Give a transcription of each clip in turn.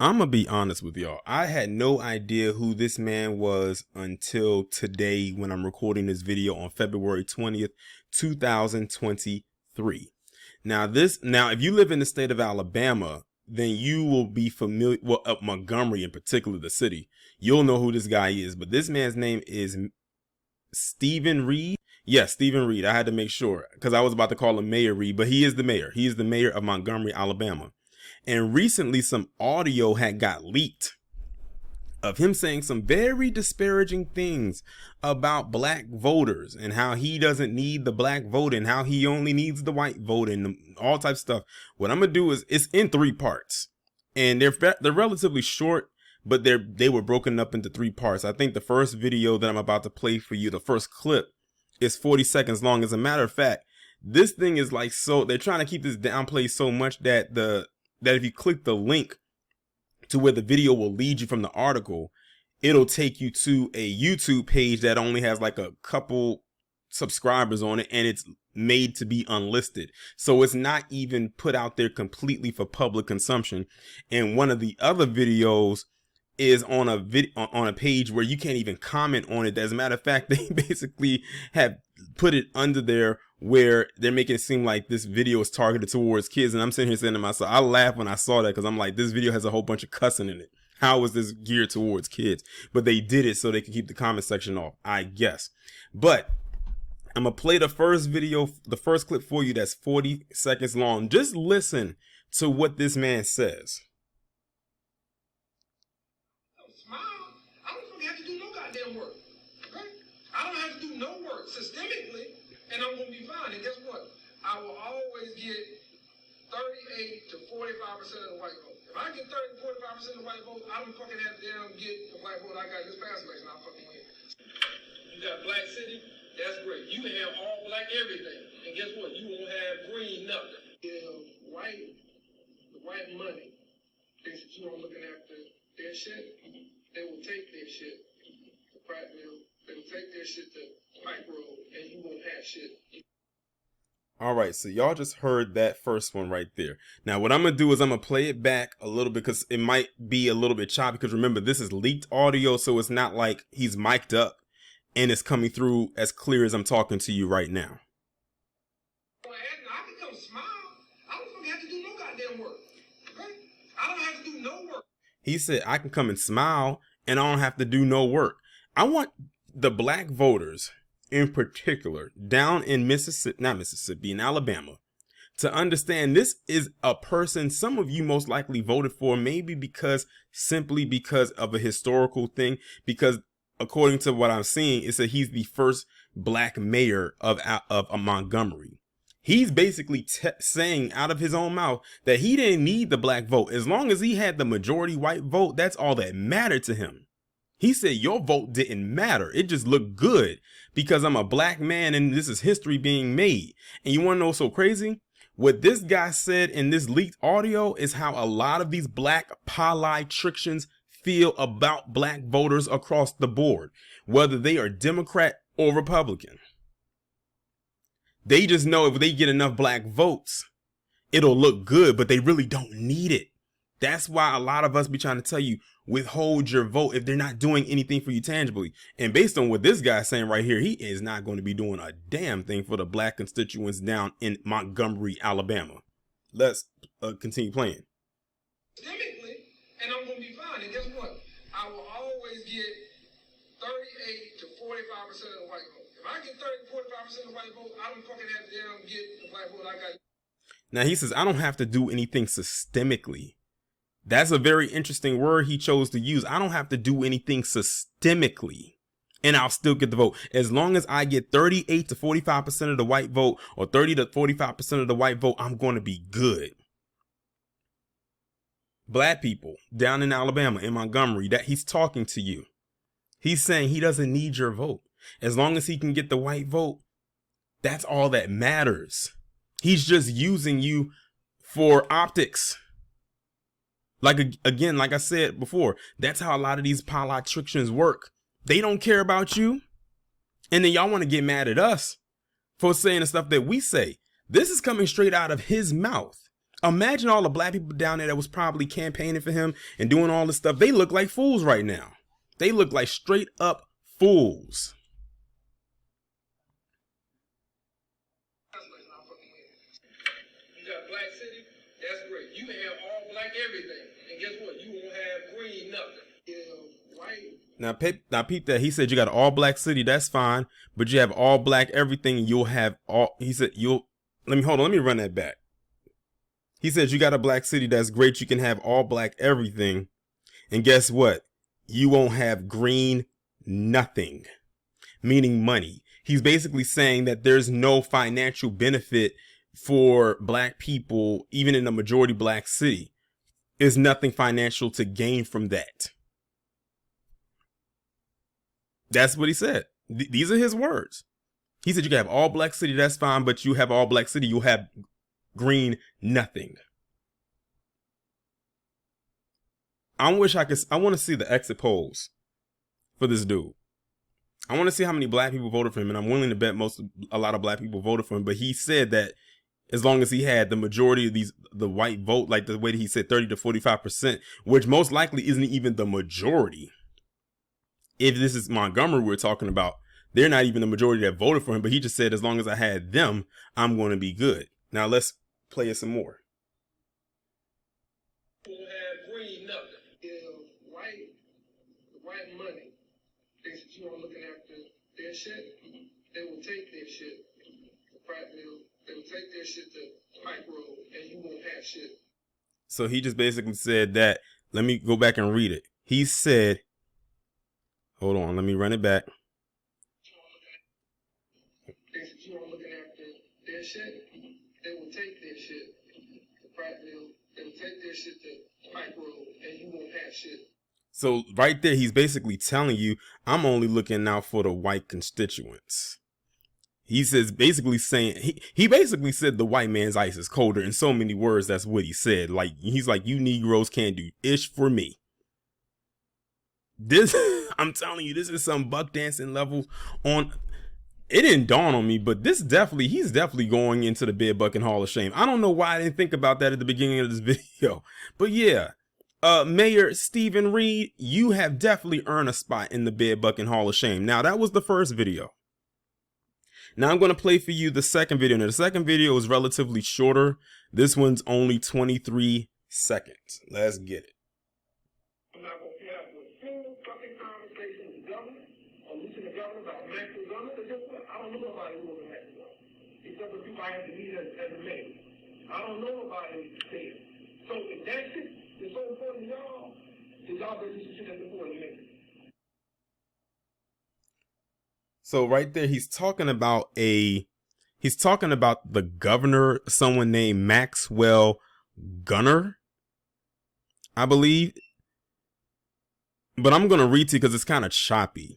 I'm gonna be honest with y'all. I had no idea who this man was until today when I'm recording this video on February 20th, 2023. Now, if you live in the state of Alabama, then you will be familiar, well, Montgomery in particular, the city. You'll know who this guy is, but this man's name is Stephen Reed. Yes, Stephen Reed. I had to make sure because I was about to call him Mayor Reed, but he is the mayor. He is the mayor of Montgomery, Alabama. And recently some audio had got leaked of him saying some very disparaging things about black voters and how he doesn't need the black vote and how he only needs the white vote and all types of stuff. What I'm gonna do is it's in 3 parts and they're relatively short, but they were broken up into 3 parts. I think the first video that I'm about to play for you, the first clip, is 40 seconds long. As a matter of fact, this thing is like, so they're trying to keep this downplayed so much that if you click the link to where the video will lead you from the article, it'll take you to a YouTube page that only has like a couple subscribers on it, and it's made to be unlisted. So it's not even put out there completely for public consumption. And one of the other videos is on a page where you can't even comment on it. As a matter of fact, they basically have put it under there where they're making it seem like this video is targeted towards kids. And I'm sitting here saying to myself, I laughed when I saw that because I'm like, this video has a whole bunch of cussing in it. How is this geared towards kids? But they did it so they could keep the comment section off, I guess. But I'm going to play the first video, the first clip for you that's 40 seconds long. Just listen to what this man says. Work. Okay? I don't have to do no work systemically, and I'm going to be fine. And guess what? I will always get 38 to 45% of the white vote. If I get 30 to 45% of the white vote, I don't fucking have to damn get the white vote I got in this past election. I'll fucking win. You got black city, that's great. You can have all black everything. And guess what? You won't have green nothing. The white money thinks that you are looking after their shit, they will take their shit. They'll take their shit to Pike Road and you won't have shit. All right, so y'all just heard that first one right there. Now what I'm gonna do is I'm gonna play it back a little bit because it might be a little bit choppy, because remember, this is leaked audio, so it's not like he's mic'd up and it's coming through as clear as I'm talking to you right now. I can come smile. I don't fucking have to do no goddamn work. Okay? I don't have to do no work. He said I can come and smile and I don't have to do no work. I want the black voters in particular down in in Alabama, to understand this is a person some of you most likely voted for, maybe simply because of a historical thing, because according to what I'm seeing, it said he's the first black mayor of Montgomery. He's basically saying out of his own mouth that he didn't need the black vote. As long as he had the majority white vote, that's all that mattered to him. He said your vote didn't matter. It just looked good because I'm a black man and this is history being made. And you want to know what's so crazy? What this guy said in this leaked audio is how a lot of these black politicians feel about black voters across the board, whether they are Democrat or Republican. They just know if they get enough black votes, it'll look good, but they really don't need it. That's why a lot of us be trying to tell you, withhold your vote if they're not doing anything for you tangibly. And based on what this guy's saying right here, he is not going to be doing a damn thing for the black constituents down in Montgomery, Alabama. Let's continue playing. Systemically, and I'm going to be fine. And guess what? I will always get 38 to 45% of the white vote. If I get 30 to 45% of the white vote, I don't fucking have to damn get the black vote I got. Now he says, I don't have to do anything systemically. That's a very interesting word he chose to use. I don't have to do anything systemically and I'll still get the vote. As long as I get 38 to 45% of the white vote or 30 to 45% of the white vote, I'm going to be good. Black people down in Alabama, in Montgomery, that he's talking to you. He's saying he doesn't need your vote. As long as he can get the white vote, that's all that matters. He's just using you for optics. Like, again, like I said before, that's how a lot of these politicians work. They don't care about you. And then y'all want to get mad at us for saying the stuff that we say. This is coming straight out of his mouth. Imagine all the black people down there that was probably campaigning for him and doing all this stuff. They look like fools right now. They look like straight up fools. You got Black City, that's great. You can have all black everything. And guess what? You won't have green nothing. Yeah, white. Now Pete that he said you got an all black city, that's fine, but you have all black everything and you'll have all, he said you'll, let me run that back. He says you got a black city, that's great, you can have all black everything, and guess what? You won't have green nothing, meaning money. He's basically saying that there's no financial benefit for black people, even in a majority black city. There's nothing financial to gain from that. That's what he said. These are his words. He said you can have all black city, that's fine, but you have all black city, you'll have green nothing. I want to see the exit polls for this dude. I want to see how many black people voted for him, and I'm willing to bet a lot of black people voted for him, but he said that as long as he had the majority of the white vote, like the way that he said 30 to 45%, which most likely isn't even the majority. If this is Montgomery we're talking about, they're not even the majority that voted for him, but he just said, as long as I had them, I'm going to be good. Now let's play it some more. You won't have green nothing. White money. They said you are looking after their shit. They will take their shit. They will take their shit to Pike Road, and you won't have shit. So he just basically said that. Let me go back and read it. He said, hold on, let me run it back. They said you are looking after their shit. They will take their shit. They will take their shit to Pike Road, and you won't have shit. So right there, he's basically telling you, I'm only looking out for the white constituents. He says, basically saying, he basically said the white man's ice is colder in so many words. That's what he said. Like, he's like, you Negroes can't do ish for me. This, I'm telling you, this is some buck dancing levels on. It didn't dawn on me, but he's definitely going into the bed bucking Hall of Shame. I don't know why I didn't think about that at the beginning of this video, but yeah. Mayor Stephen Reed, you have definitely earned a spot in the Bed Bucking Hall of Shame. Now, that was the first video. Now, I'm going to play for you the second video. Now, the second video is relatively shorter. This one's only 23 seconds. Let's get it. I'm not going to have a single fucking conversation with the governor or listen to the governor about Maxwell governor, because guess what? I don't know nobody who was a Maxwell, except for people I have to meet as a mayor. I don't know nobody there. So if that shit is so important to y'all, then y'all better do some shit that's important to me. So right there, he's talking about the governor, someone named Maxwell Gunner, I believe. But I'm going to read to you because it's kind of choppy.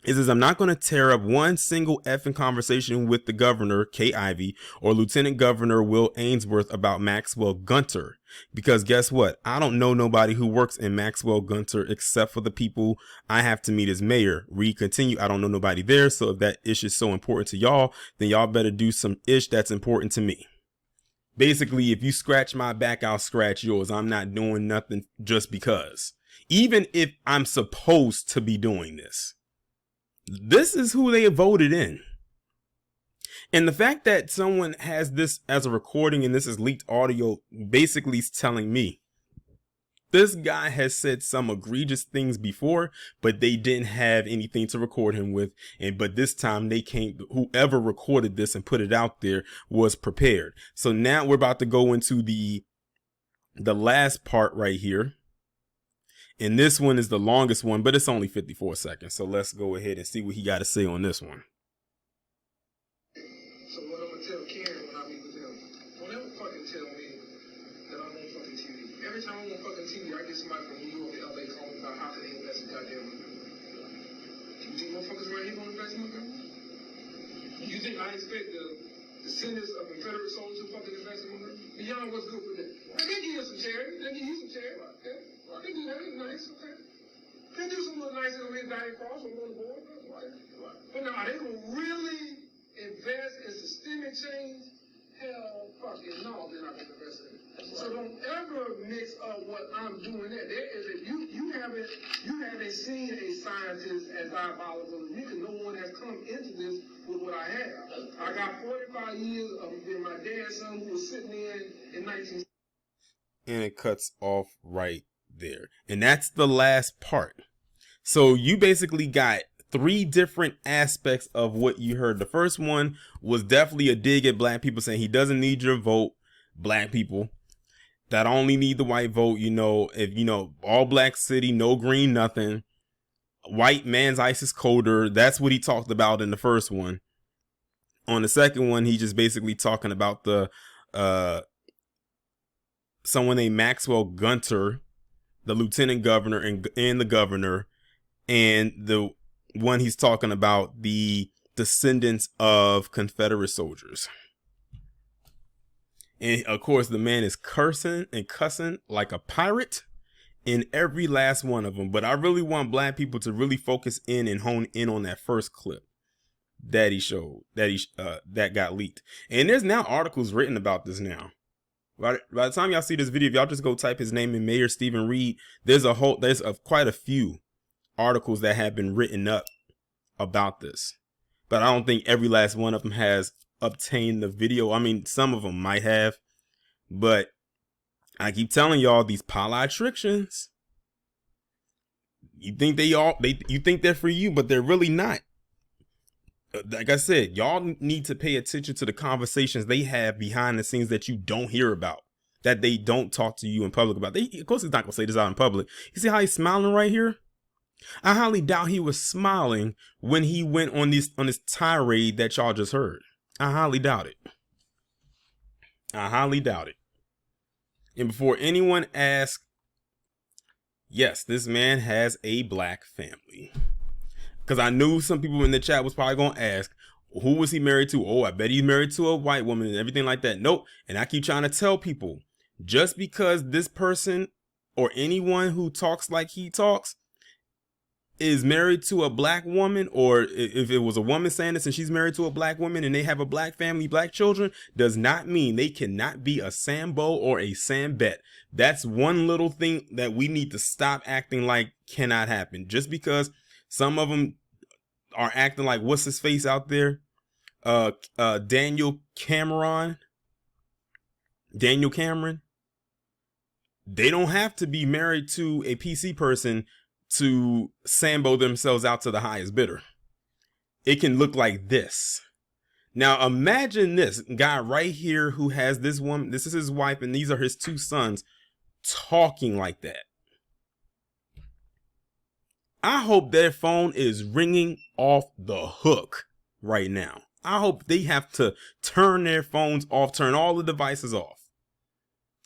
It says, I'm not going to tear up one single effing conversation with the governor, Kay Ivey, or Lieutenant Governor Will Ainsworth about Maxwell Gunter. Because guess what? I don't know nobody who works in Maxwell Gunter except for the people I have to meet as mayor. Read continue. I don't know nobody there. So if that ish is so important to y'all, then y'all better do some ish that's important to me. Basically, if you scratch my back, I'll scratch yours. I'm not doing nothing just because. Even if I'm supposed to be doing this. This is who they voted in. And the fact that someone has this as a recording and this is leaked audio basically is telling me this guy has said some egregious things before, but they didn't have anything to record him with. But this time they came, whoever recorded this and put it out there was prepared. So now we're about to go into the last part right here. And this one is the longest one, but it's only 54 seconds. So let's go ahead and see what he got to say on this one. So what I'm going to tell Karen when I meet with him, don't ever fucking tell me that I'm on fucking TV. Every time I'm on fucking TV, I get somebody from New York or LA calling about how can they invest in goddamn Montgomery. You think motherfuckers right here going to invest in Montgomery? You think I expect the descendants of Confederate soldiers to fucking invest in Montgomery? Beyond what's good for them. I can give you some charity. I can give you some charity. Okay? I can do that. It's nice. Okay? They do some little nice little midnight cross on the board. Right. But now, are they going to really invest in systemic change Hell fucking no, they're not going to invest in it. So don't ever mix up what I'm doing there. There is, if you haven't seen a scientist as diabolical as me, because no one has come into this with what I have. I got 45 years of being my dad's son who was sitting in 19. And it cuts off right there. And that's the last part. So you basically got 3 different aspects of what you heard. The first one was definitely a dig at black people, saying he doesn't need your vote, black people that only need the white vote. You know, if you know, all black city, no green, nothing. White man's ice is colder. That's what he talked about in the first one. On the second one, he just basically talking about the someone named Maxwell Gunter, the lieutenant governor and the governor, and the one he's talking about the descendants of Confederate soldiers. And of course, the man is cursing and cussing like a pirate in every last one of them. But I really want black people to really focus in and hone in on that first clip that he showed, that got leaked. And there's now articles written about this now. By the time y'all see this video, if y'all just go type his name in, Mayor Stephen Reed, there's quite a few articles that have been written up about this. But I don't think every last one of them has obtained the video. I mean, some of them might have, but I keep telling y'all, these politicians, you think you think they're for you, but they're really not. Like I said, y'all need to pay attention to the conversations they have behind the scenes that you don't hear about, that they don't talk to you in public about. Of course, he's not gonna say this out in public. You see how he's smiling right here? I highly doubt he was smiling when he went on this tirade that y'all just heard. I highly doubt it. I highly doubt it. And before anyone asks, yes, this man has a black family. Because I knew some people in the chat was probably going to ask, who was he married to? Oh, I bet he's married to a white woman and everything like that. Nope. And I keep trying to tell people, just because this person or anyone who talks like he talks is married to a black woman, or if it was a woman saying this and she's married to a black woman and they have a black family, black children, does not mean they cannot be a Sambo or a Sambet. That's one little thing that we need to stop acting like cannot happen. Just because some of them are acting like, what's his face out there? Daniel Cameron. They don't have to be married to a PC person to Sambo themselves out to the highest bidder. It can look like this. Now imagine this guy right here who has this woman, this is his wife, and these are his 2 sons, talking like that. I hope their phone is ringing off the hook right now. I hope they have to turn their phones off, turn all the devices off,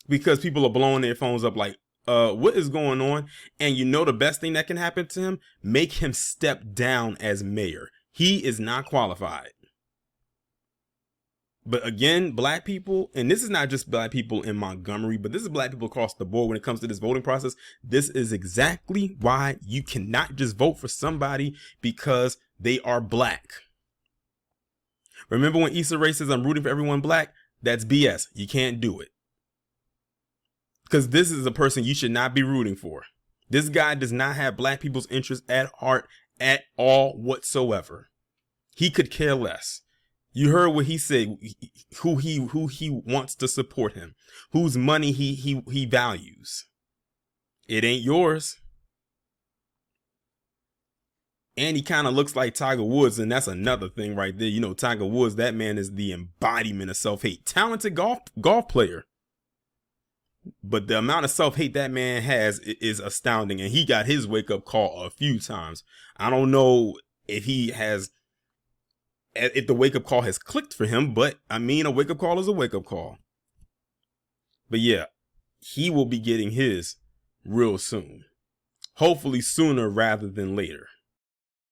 because people are blowing their phones up like, what is going on? And you know the best thing that can happen to him? Make him step down as mayor. He is not qualified. But again, black people, and this is not just black people in Montgomery, but this is black people across the board when it comes to this voting process. This is exactly why you cannot just vote for somebody because they are black. Remember when Issa Rae says, I'm rooting for everyone black? That's BS. You can't do it. Because this is a person you should not be rooting for. This guy does not have black people's interests at heart at all whatsoever. He could care less. You heard what he said, who he wants to support him, whose money he values. It ain't yours. And he kind of looks like Tiger Woods, and that's another thing right there. You know, Tiger Woods, that man is the embodiment of self-hate. Talented golf player. But the amount of self-hate that man has is astounding. And he got his wake-up call a few times. I don't know if the wake-up call has clicked for him, but I mean, a wake-up call is a wake-up call. But yeah, he will be getting his real soon. Hopefully sooner rather than later.